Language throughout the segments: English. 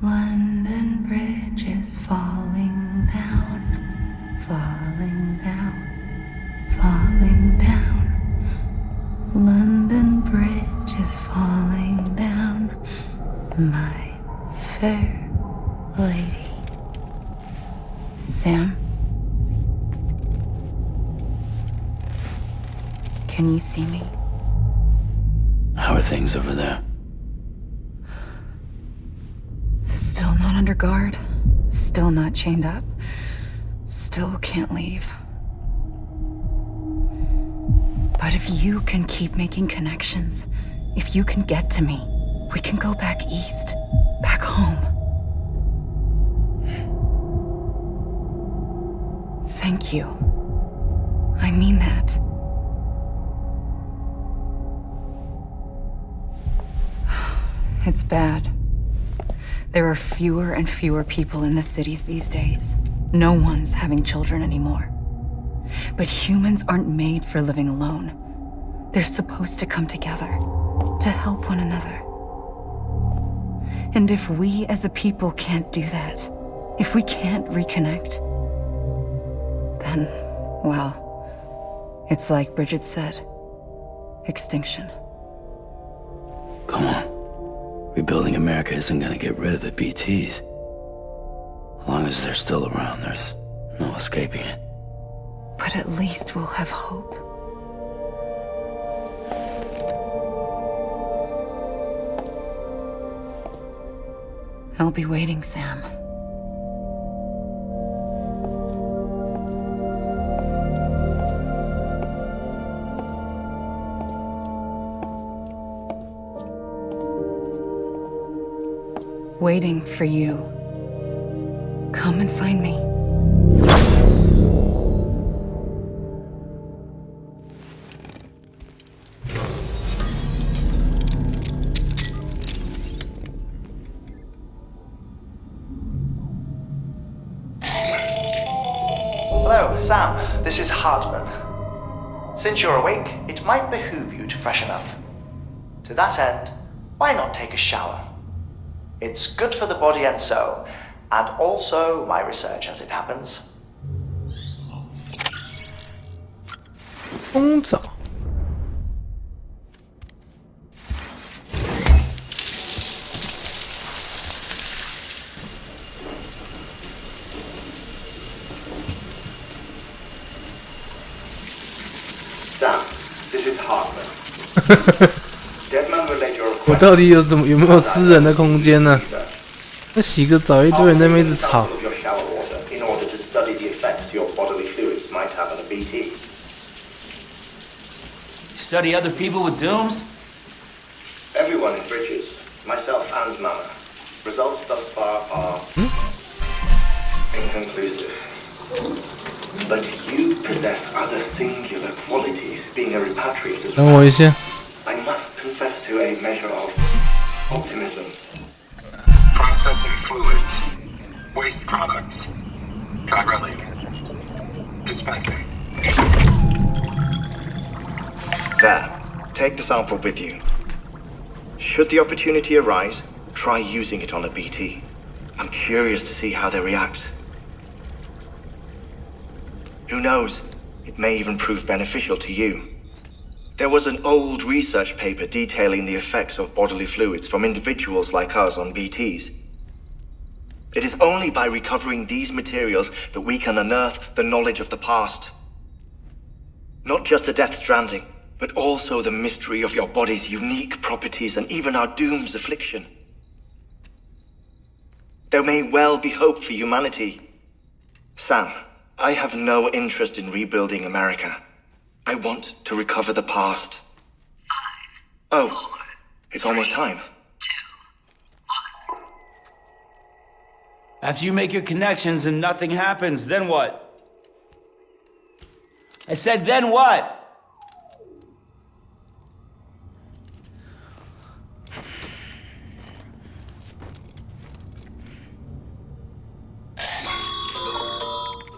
London Bridge is falling down, falling down, falling down. London Bridge is falling down, my fair lady. Sam? Can you see me? How are things over there? Still not under guard, still not chained up, still can't leave. But if you can keep making connections, if you can get to me, we can go back east, back home. Thank you. I mean that. It's bad. There are fewer and fewer people in the cities these days. No one's having children anymore. But humans aren't made for living alone. They're supposed to come together, to help one another. And if we as a people can't do that, if we can't reconnect, then, well, it's like Bridget said, extinction. Come on. Rebuilding America isn't gonna get rid of the BTs. As long as they're still around, there's no escaping it. But at least we'll have hope. I'll be waiting, Sam. Waiting for you. Come and find me. Hello, Sam. This is Hardman. Since you're awake, it might behoove you to freshen up. To that end, why not take a shower? It's good for the body and soul, and also my research as it happens. 风澡。Sam, this is Hardman. Deadman will let your 我到底有没有私人的空间呢？那洗个澡，一堆人在那边一直吵。 of your shower water in order to study the effects your bodily fluids might have on a BT. Study other people with dooms? Everyone in Bridges, myself and Mama. Results thus far are inconclusive. But you possess other singular qualities, being a repatriate as 等我一下。 I must confess to a measure of optimism. Processing fluids, waste products, drilling, dispensing. There, take the sample with you. Should the opportunity arise, try using it on a BT. I'm curious to see how they react. Who knows, it may even prove beneficial to you. There was an old research paper detailing the effects of bodily fluids from individuals like us on BTs. It is only by recovering these materials that we can unearth the knowledge of the past. Not just the death stranding, but also the mystery of your body's unique properties and even our doom's affliction. There may well be hope for humanity. Sam, I have no interest in rebuilding America. I want to recover the past. 5, 4, it's almost time. 2, 1. After you make your connections and nothing happens, then what? I said, then what?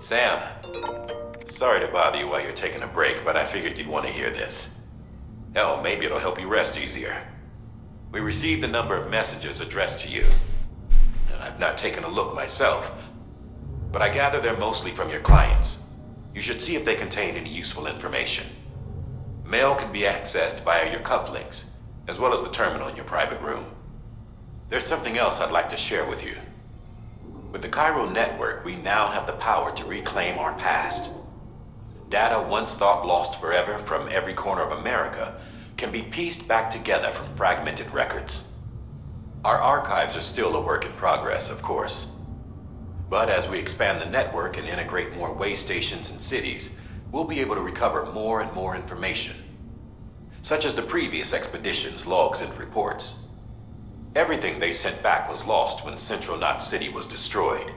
Sam, sorry to bother you while you're taking a break, but I figured you'd want to hear this. Hell, maybe it'll help you rest easier. We received a number of messages addressed to you. I've not taken a look myself, but I gather they're mostly from your clients. You should see if they contain any useful information. Mail can be accessed via your cufflinks, as well as the terminal in your private room. There's something else I'd like to share with you. With the Cairo network, we now have the power to reclaim our past. Data once thought lost forever from every corner of America can be pieced back together from fragmented records. Our archives are still a work in progress, of course. But as we expand the network and integrate more way stations and cities, we'll be able to recover more and more information, such as the previous expedition's logs and reports. Everything they sent back was lost when Central Knot City was destroyed.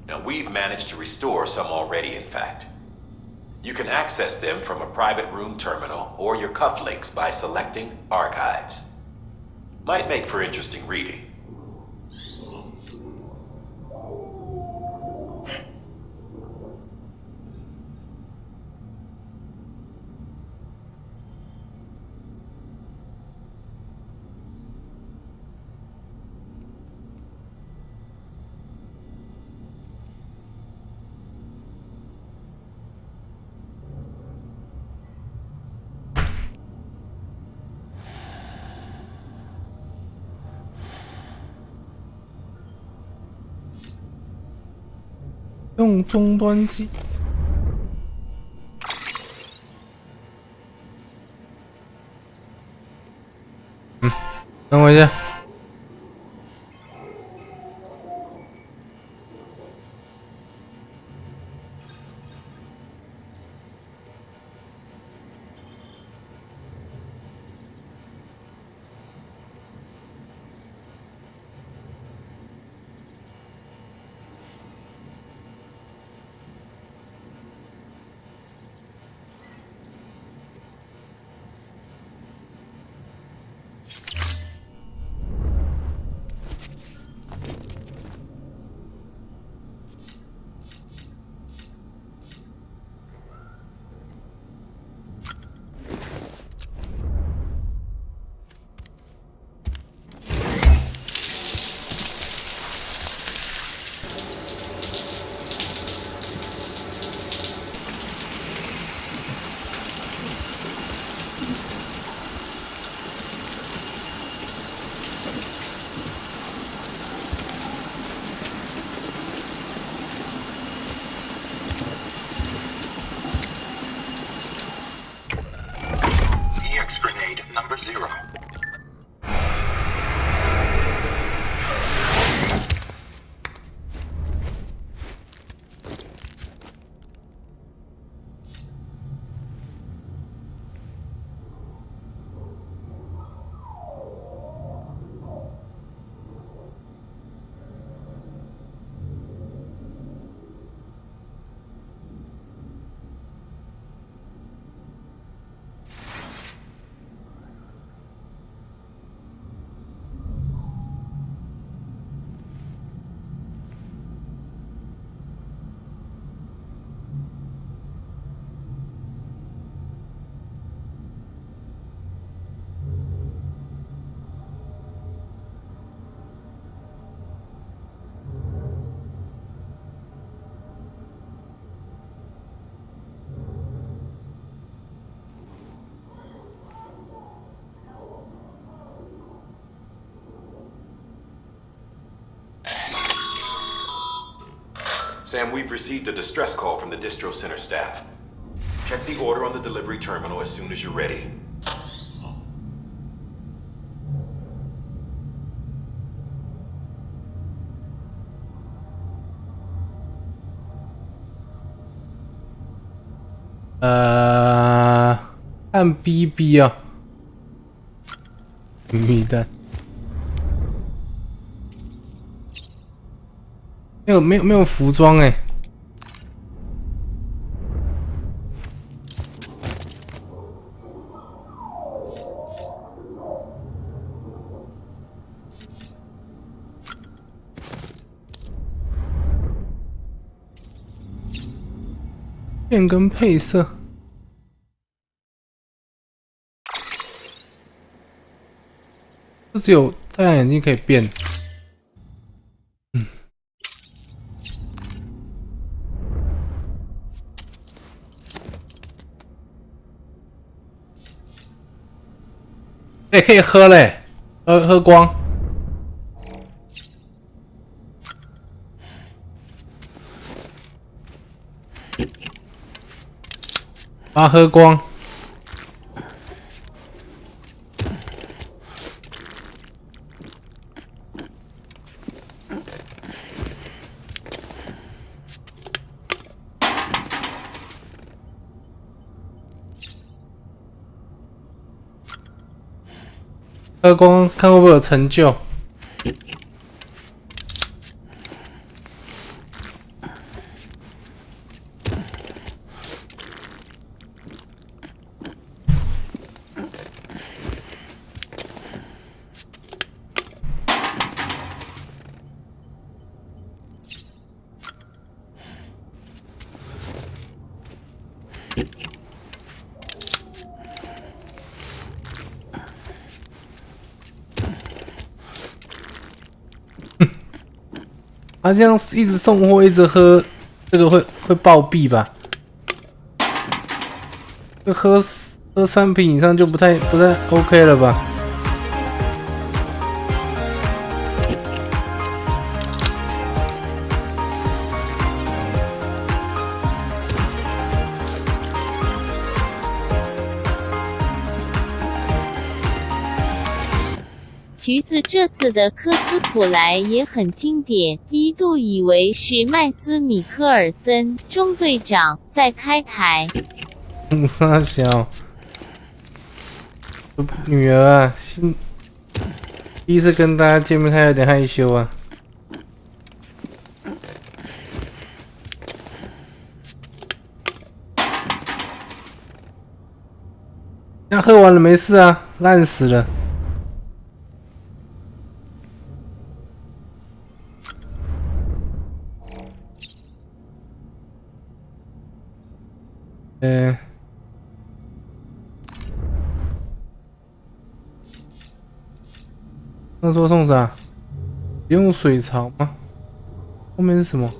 Now we've managed to restore some already, in fact. You can access them from a private room terminal or your cufflinks by selecting Archives. Might make for interesting reading. 用终端机。等我一下。Grenade number 0. Sam, we've received a distress call from the distro center staff. Check the order on the delivery terminal as soon as you're ready.按 BB 啊，蜜蛋，没有服装哎、变更配色。只有太阳眼镜可以变。哎、可以喝嘞，喝光，把它喝光。喝光，看会不会有成就。他这样一直送货，一直喝，这个会暴毙吧？喝3瓶以上就不太 OK 了吧？橘子这次的科斯普莱也很经典，一度以为是麦斯米科尔森中队长在开台。傻小，女儿啊，第一次跟大家见面，她有点害羞啊。那喝完了没事啊，烂死了。那说送啥？用水槽吗？后面是什么？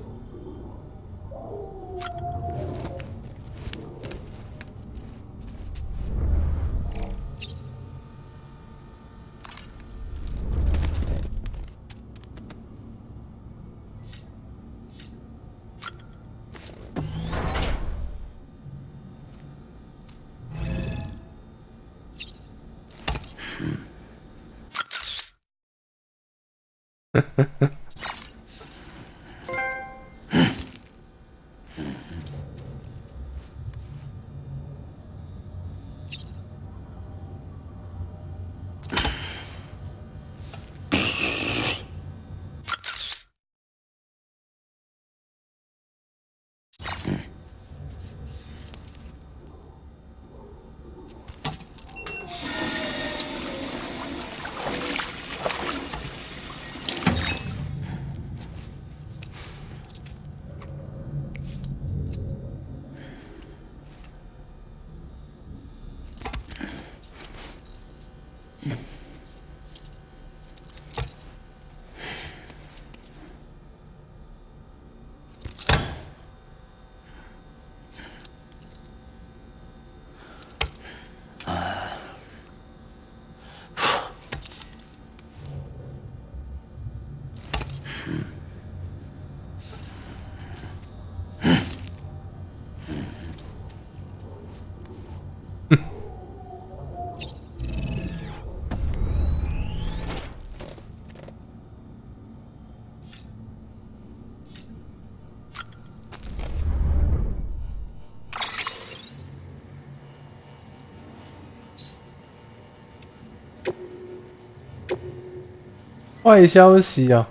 坏消息啊！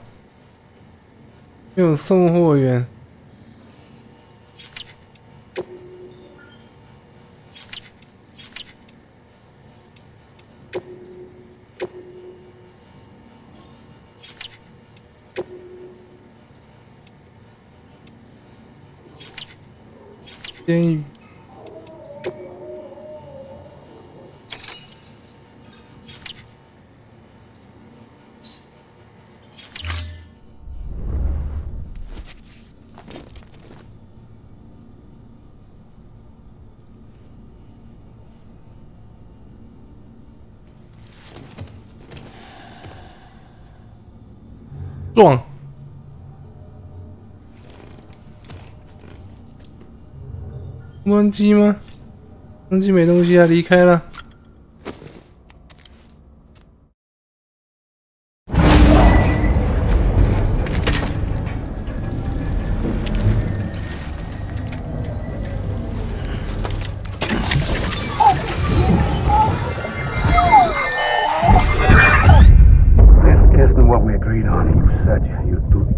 没有送货员。监狱。撞。关机吗？关机没东西啊，离开了。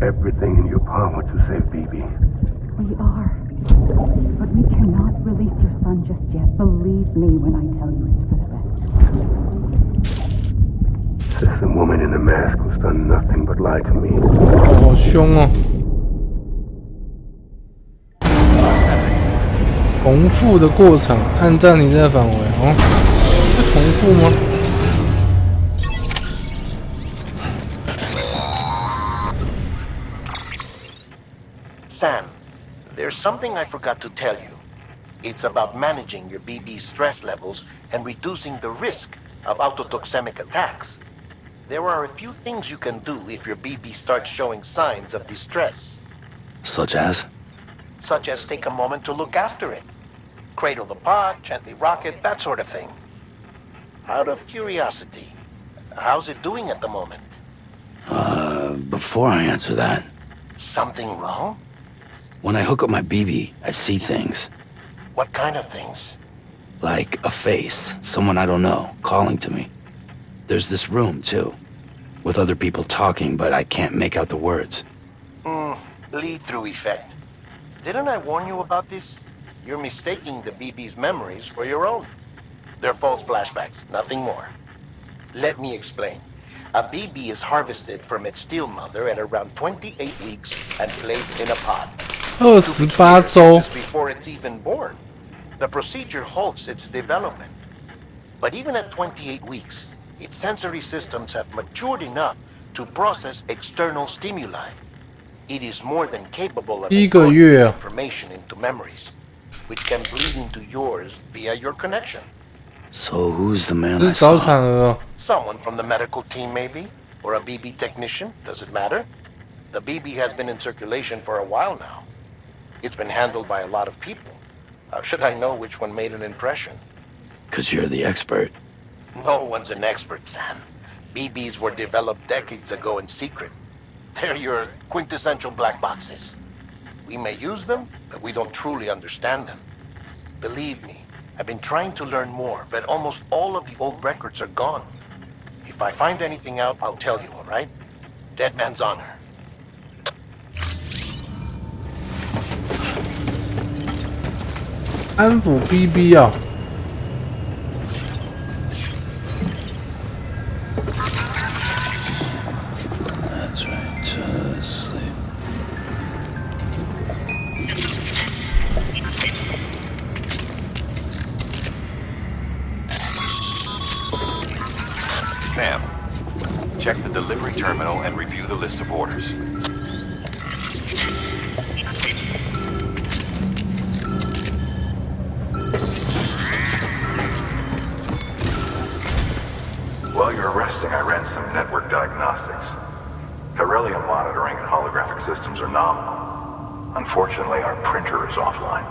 Everything in your power to save BB. We are. But we cannot release your son just yet. Believe me when I tell you it's for the best. This woman in the mask who's done nothing but lie to me. 好凶哦！重复的过程，按暂停在返回哦，会重复吗？ Sam, there's something I forgot to tell you. It's about managing your BB stress levels and reducing the risk of autotoxemic attacks. There are a few things you can do if your BB starts showing signs of distress. Such as? Such as take a moment to look after it. Cradle the pod, gently rock it, that sort of thing. Out of curiosity, how's it doing at the moment? Before I answer that... Something wrong? When I hook up my BB, I see things. What kind of things? Like a face, someone I don't know, calling to me. There's this room, too, with other people talking, but I can't make out the words. Lead-through effect. Didn't I warn you about this? You're mistaking the BB's memories for your own. They're false flashbacks, nothing more. Let me explain. A BB is harvested from its steel mother at around 28 weeks and placed in a pod. 28周 before it's even born. The procedure halts its development. But even at 28 weeks, its sensory systems have matured enough to process external stimuli. It is more than capable of encoding this information into memories, which can bleed into yours via your connection. So who's the man I saw? Someone from the medical team, maybe? Or a BB technician? Does it matter? The BB has been in circulation for a while now. It's been handled by a lot of people. How should I know which one made an impression? 'Cause you're the expert. No one's an expert, Sam. BBs were developed decades ago in secret. They're your quintessential black boxes. We may use them, but we don't truly understand them. Believe me, I've been trying to learn more, but almost all of the old records are gone. If I find anything out, I'll tell you, all right? Dead man's honor. 安抚 BB 啊！ That's right, just sleep. Sam, check the delivery terminal and review the list of orders. While you're resting, I ran some network diagnostics. Beryllium monitoring and holographic systems are nominal. Unfortunately, our printer is offline.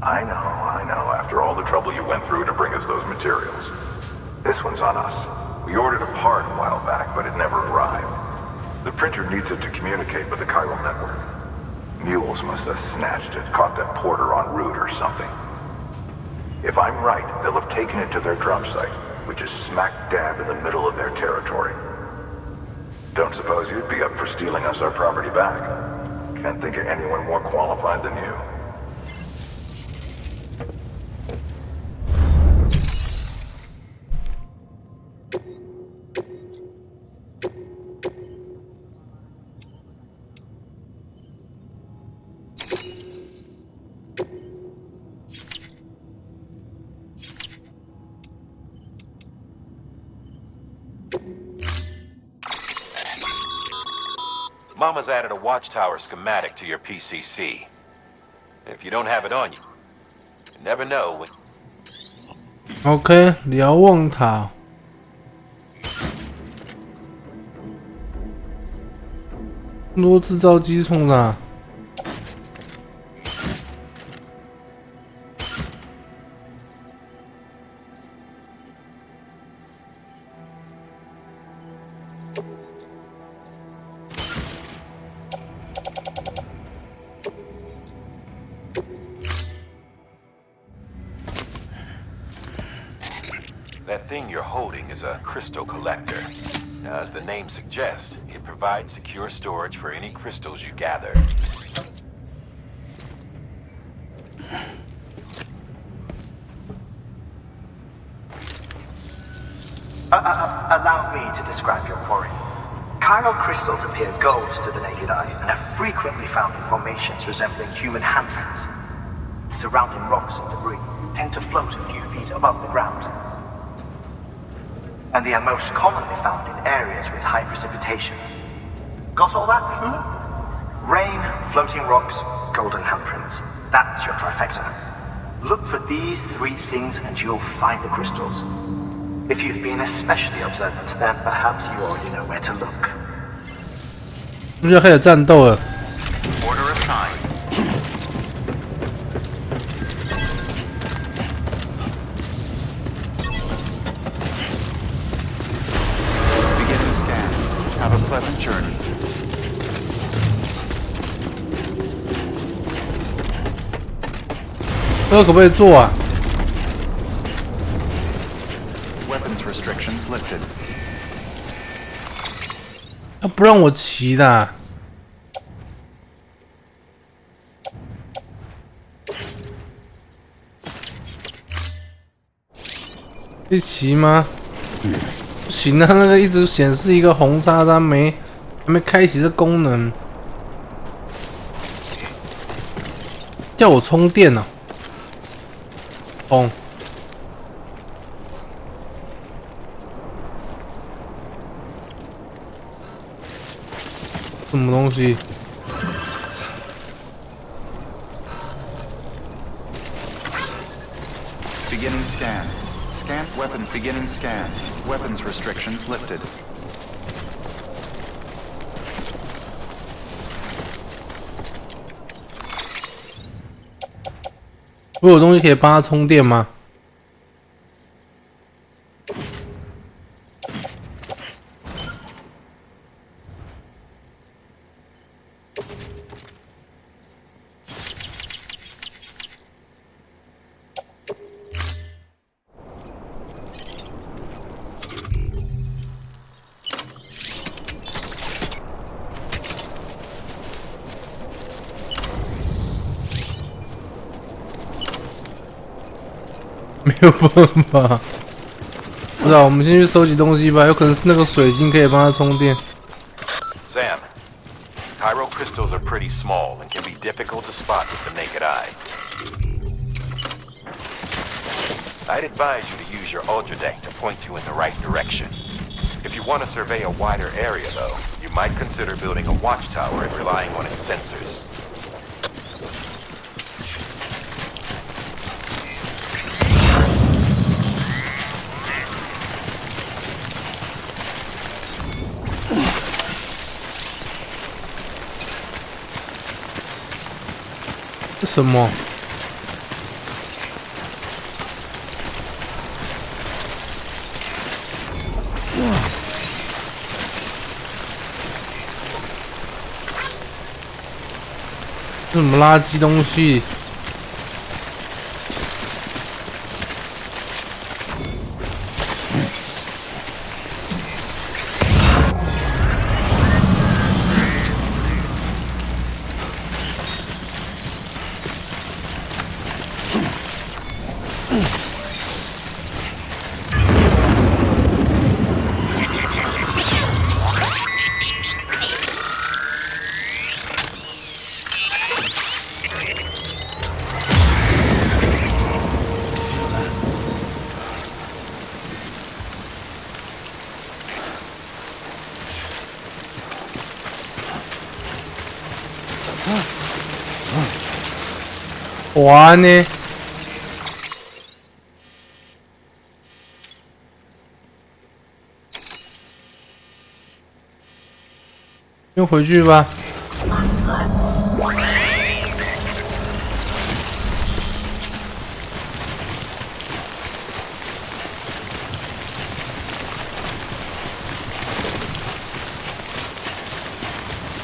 I know, after all the trouble you went through to bring us those materials. This one's on us. We ordered a part a while back, but it never arrived. The printer needs it to communicate with the chiral network. Mules must have snatched it, caught that porter en route or something. If I'm right, they'll have taken it to their drop site, which is smack dab in the middle of their territory. Don't suppose you'd be up for stealing us our property back? Can't think of anyone more qualified than you. Mama's added a watchtower schematic to your PCC. If you don't have it on you, you never know when... OK， 瞭望塔。那么多制造机冲啥？ That thing you're holding is a crystal collector. Now, as the name suggests, it provides secure storage for any crystals you gather. Allow me to describe your quarry. Chiral crystals appear gold to the naked eye and are frequently found in formations resembling human handprints. Surrounding rocks and debris tend to float a few feet above the ground. And they are most commonly found in areas with high precipitation. Got all that? Rain, floating rocks, golden handprints. That's your trifecta. Look for these three things and you'll find the crystals. If you've been especially observant, then perhaps you already know where to look. 不是开始战斗了。 Order assigned. Beginning scan. Have a pleasant journey. 这可不可以做啊？ Weapons restrictions lifted. 他不让我骑的、啊。可以骑吗？不行啊，那个一直显示一个红叉叉还没开启这功能，叫我充电呢、啊。充。 什么东西？ Beginning scan. Scan weapons. Beginning scan. Weapons restrictions lifted. 我有东西可以帮他充电吗？ 没有办法，不知道，我们先去收集东西吧，有可能是那个水晶可以帮他充电。Sam, chiral crystals are pretty small and can be difficult to spot with the naked eye. I'd advise you to use your ultra deck to point you in the right direction. If you want to survey a wider area, though, you might consider building a watchtower and relying on its sensors. 这什么？这什么垃圾东西？滑呢？先回去吧。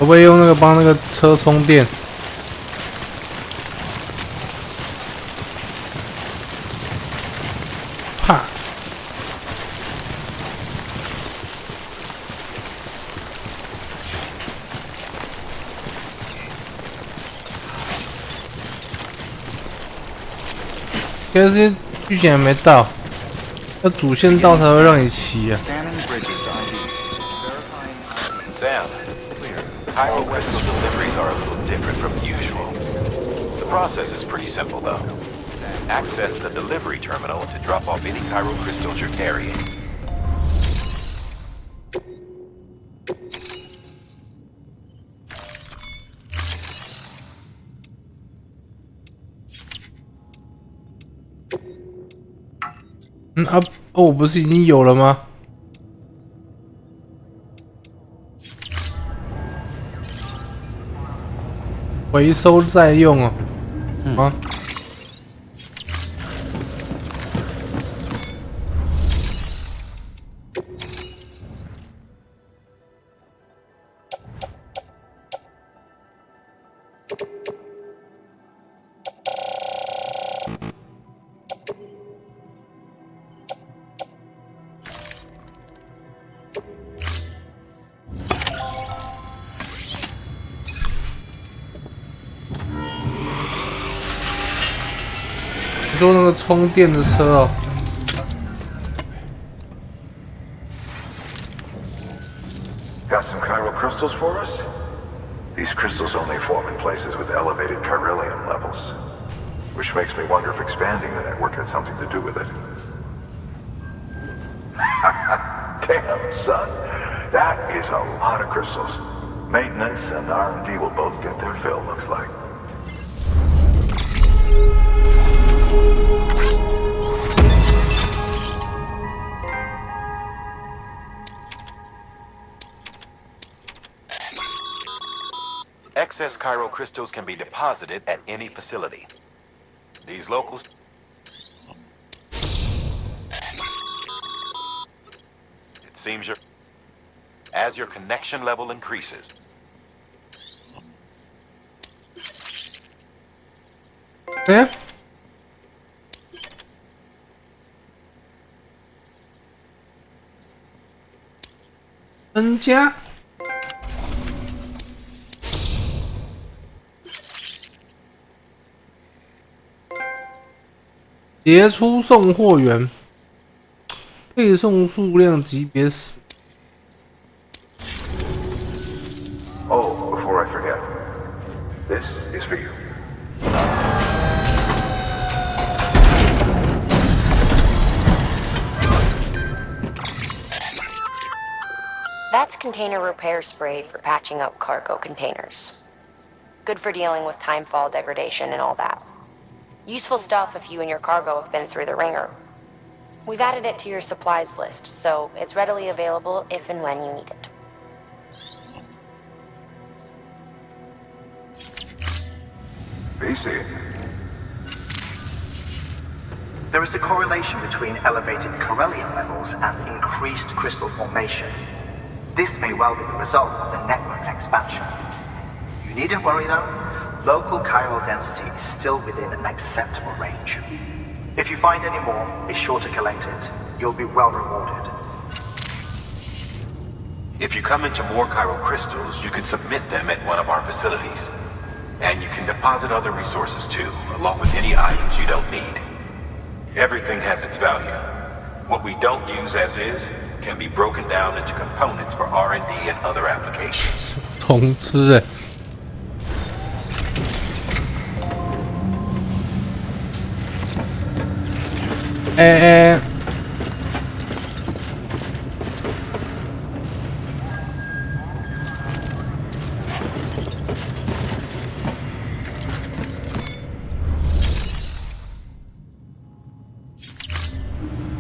可不可以用那个帮那个车充电？啪！可是剧情还没到，要主线到才会让你骑啊。Sam, Chiral crystal deliveries are a little different from usual. The process is pretty simple, though. Access the delivery terminal to drop off any chiral crystals you're carrying. Oh, 不是已经有了吗？回收再用哦。啊。你说那个充电的车哦。Got some chiral crystals for us? These crystals only form in places with elevated chiralium levels, which makes me wonder if expanding the network had something to do with it. Damn, son. That is a lot of crystals. Maintenance and R&D will both get their fill, looks like. Excess chiral crystals can be deposited at any facility. These locals... It seems as your connection level increases. Yeah. 增加。杰出送货员，配送数量级别10。Oh, before I forget, this is for you. That's container repair spray for patching up cargo containers. Good for dealing with timefall degradation and all that. Useful stuff if you and your cargo have been through the ringer. We've added it to your supplies list, so it's readily available if and when you need it. BC. There is a correlation between elevated chiralium levels and increased crystal formation. This may well be the result of the network's expansion. You needn't worry though. Local chiral density is still within an acceptable range. If you find any more, be sure to collect it. You'll be well rewarded. If you come into more chiral crystals, you can submit them at one of our facilities. And you can deposit other resources too, along with any items you don't need. Everything has its value. What we don't use as is can be broken down into components for R&D and other applications. 通知哎。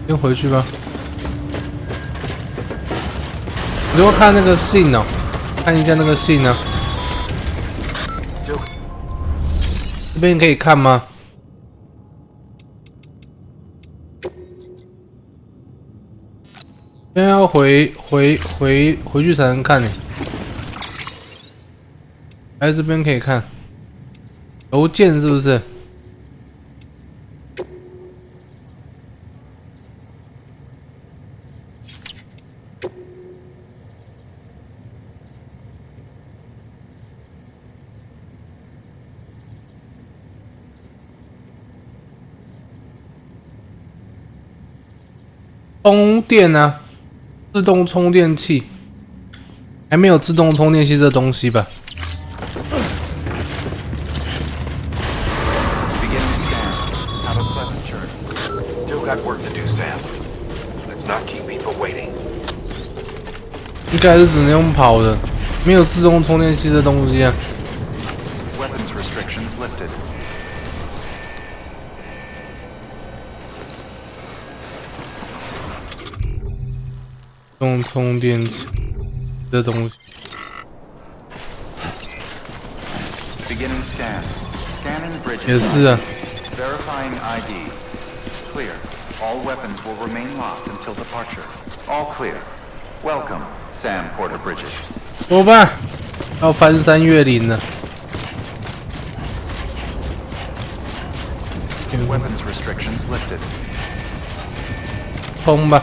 先回去吧。你如果看那个信哦，看一下那个信呢、这边可以看吗？现在要回去才能看呢。来这边可以看邮件是不是？充电啊，自动充电器，还没有自动充电器这东西吧？ Got work to do, Sam. Let's not keep people waiting. 应该是只能用跑的，没有自动充电器这东西啊。Weapons restrictions lifted. 自动充电器这东西。Beginning scan. Scanning bridges. 也是啊。Verifying ID. Clear. All weapons will remain locked until departure. All clear. Welcome, Sam Porter Bridges. 走吧，要翻山越岭了。Weapons restrictions lifted. 冲吧。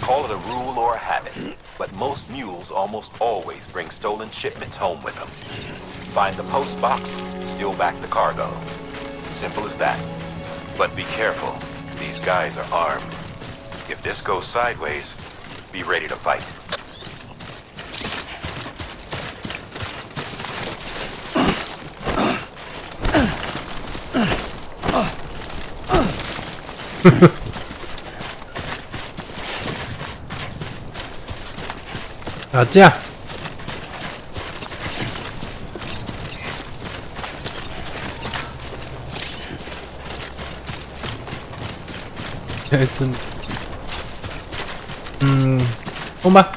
Call it a rule or a habit, but most mules almost always bring stolen shipments home with them. Find the post box, steal back the cargo. Simple as that. But be careful. These guys are armed. If this goes sideways, be ready to fight.打架！这次，冲吧！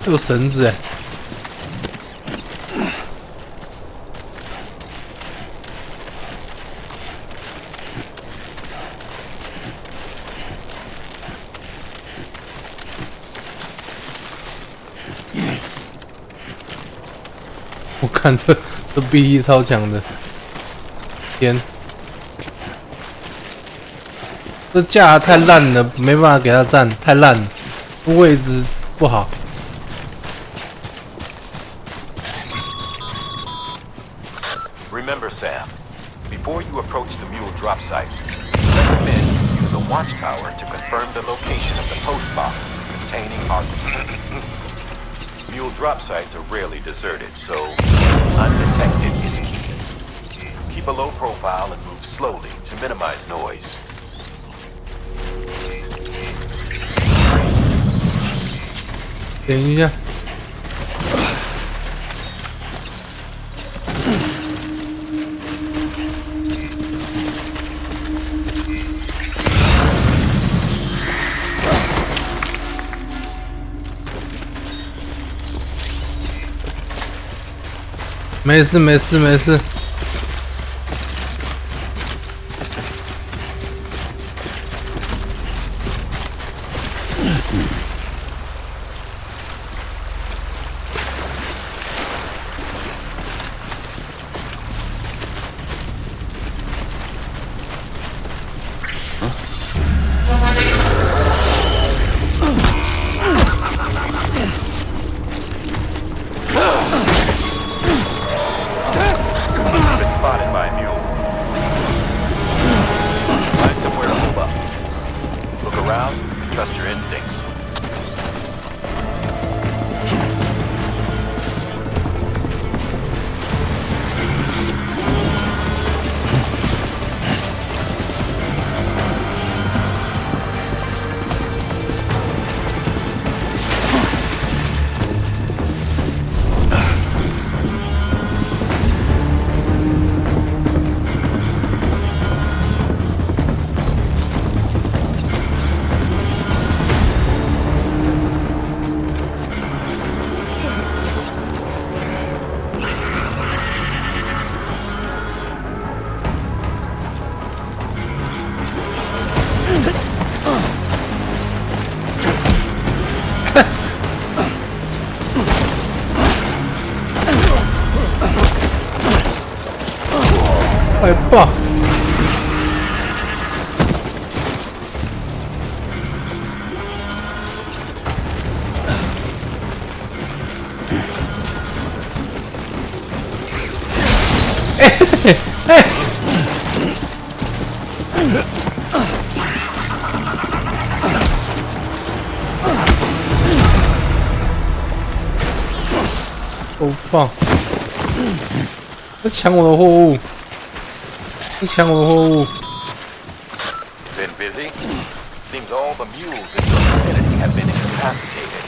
有绳子哎！我看这 BE 超强的，天！这架太烂了，没办法给他站，太烂了，位置不好。 Remember, Sam, before you approach the mule drop site, recommend you use a watchtower to confirm the location of the post box containing cargo. Mule drop sites are rarely deserted, so undetected is key. Keep a low profile and move slowly to minimize noise. 等一下。 没事没事没事。快爆！好棒！在抢我的货物！在抢我的货物！ Been busy? Seems all the mules in your vicinity have been incapacitated.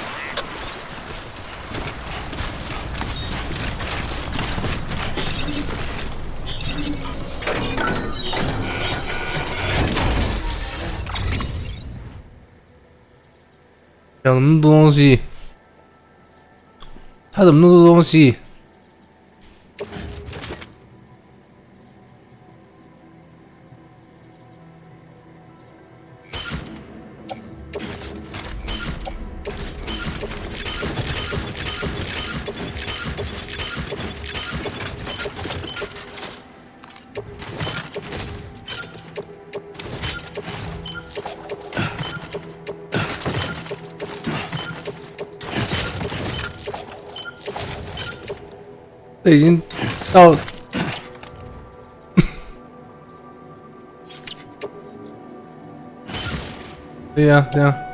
养那么多东西，他怎么那么多东西？这已经到，对呀，这样。